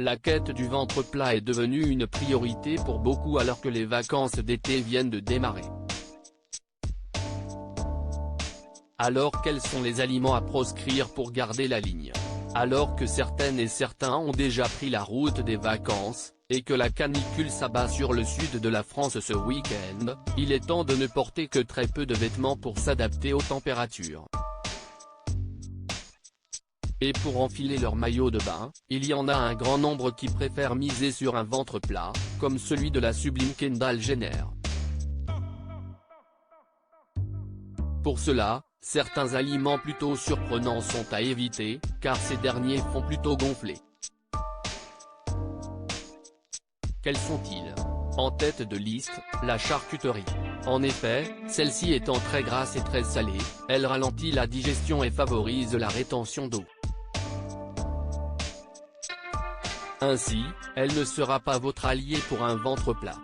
La quête du ventre plat est devenue une priorité pour beaucoup alors que les vacances d'été viennent de démarrer. Alors quels sont les aliments à proscrire pour garder la ligne? Alors que certaines et certains ont déjà pris la route des vacances, et que la canicule s'abat sur le sud de la France ce week-end, il est temps de ne porter que très peu de vêtements pour s'adapter aux températures. Et pour enfiler leur maillot de bain, il y en a un grand nombre qui préfèrent miser sur un ventre plat, comme celui de la sublime Kendall Jenner. Pour cela, certains aliments plutôt surprenants sont à éviter, car ces derniers font plutôt gonfler. Quels sont-ils? En tête de liste, la charcuterie. En effet, celle-ci étant très grasse et très salée, elle ralentit la digestion et favorise la rétention d'eau. Ainsi, elle ne sera pas votre allié pour un ventre plat.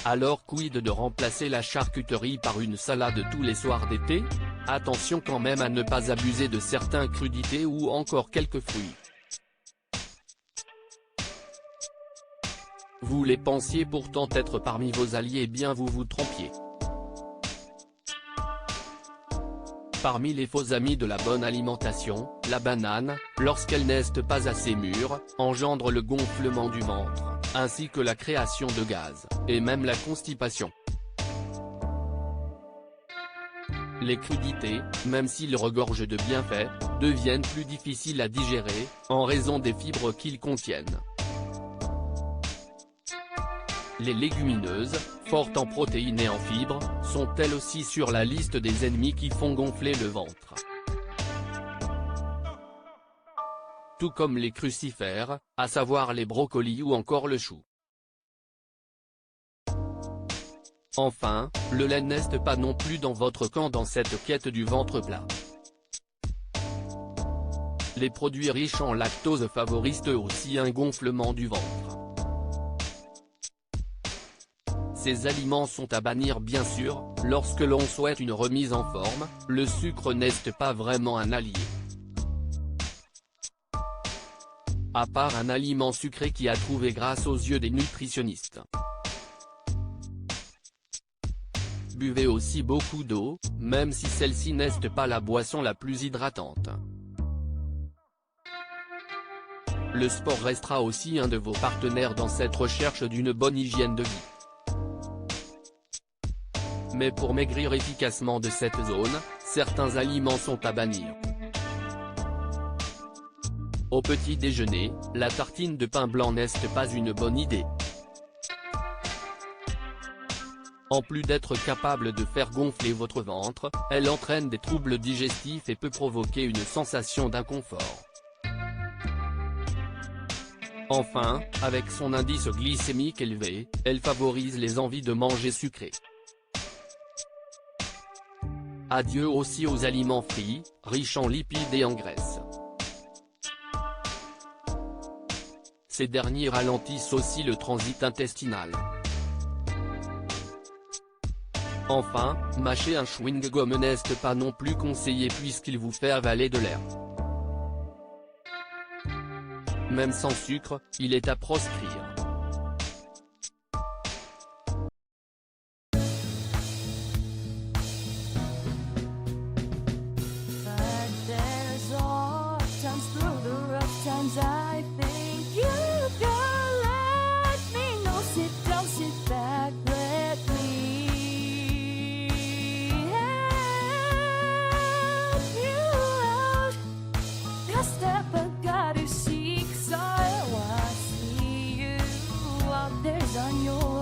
Alors quid de remplacer la charcuterie par une salade tous les soirs d'été? Attention quand même à ne pas abuser de certaines crudités ou encore quelques fruits. Vous les pensiez pourtant être parmi vos alliés, bien vous vous trompiez. Parmi les faux amis de la bonne alimentation, la banane, lorsqu'elle n'est pas assez mûre, engendre le gonflement du ventre, ainsi que la création de gaz, et même la constipation. Les crudités, même s'ils regorgent de bienfaits, deviennent plus difficiles à digérer, en raison des fibres qu'ils contiennent. Les légumineuses, fortes en protéines et en fibres, sont elles aussi sur la liste des ennemis qui font gonfler le ventre. Tout comme les crucifères, à savoir les brocolis ou encore le chou. Enfin, le lait n'est pas non plus dans votre camp dans cette quête du ventre plat. Les produits riches en lactose favorisent eux aussi un gonflement du ventre. Ces aliments sont à bannir bien sûr, lorsque l'on souhaite une remise en forme, le sucre n'est pas vraiment un allié. À part un aliment sucré qui a trouvé grâce aux yeux des nutritionnistes. Buvez aussi beaucoup d'eau, même si celle-ci n'est pas la boisson la plus hydratante. Le sport restera aussi un de vos partenaires dans cette recherche d'une bonne hygiène de vie. Mais pour maigrir efficacement de cette zone, certains aliments sont à bannir. Au petit déjeuner, la tartine de pain blanc n'est pas une bonne idée. En plus d'être capable de faire gonfler votre ventre, elle entraîne des troubles digestifs et peut provoquer une sensation d'inconfort. Enfin, avec son indice glycémique élevé, elle favorise les envies de manger sucré. Adieu aussi aux aliments frits, riches en lipides et en graisse. Ces derniers ralentissent aussi le transit intestinal. Enfin, mâcher un chewing-gum n'est pas non plus conseillé puisqu'il vous fait avaler de l'air. Même sans sucre, il est à proscrire. I think you can let me know. Sit down, sit back, let me help you out. The step I gotta seek, so I see you out there's on your